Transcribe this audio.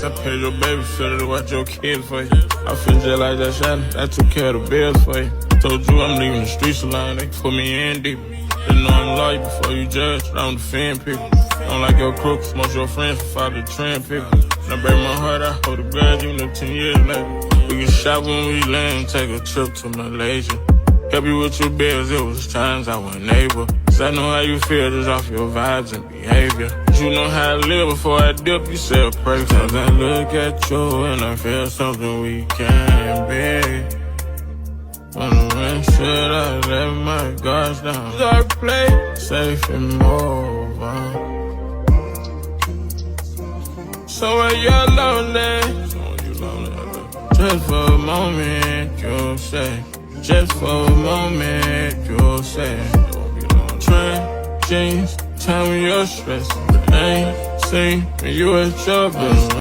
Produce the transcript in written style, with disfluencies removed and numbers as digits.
I paid your babysitter to watch your kids for you. I feel just like that shot, I took care of the bills for you. Told you I'm leaving the streets alone, they put me in deep. Didn't know I'm loyal before you judge, I don't defend people. Don't like your crooks, most your friends follow the trend people. Now break my heart, I hold a grudge, you know 10 years later. We get shot when we land, take a trip to Malaysia. Help you with your bills, it was times I wasn't able. Cause I know how you feel just off your vibes and behavior. You know how I live before I dip, you say a prayer. Cause I look at you and I feel something we can't be. When should I let my guards down? Dark play, safe and move on. So when you're lonely, just for a moment you'll say, just for a moment you'll say, trend jeans, tell me you're stressed. I ain't seen when you at your best.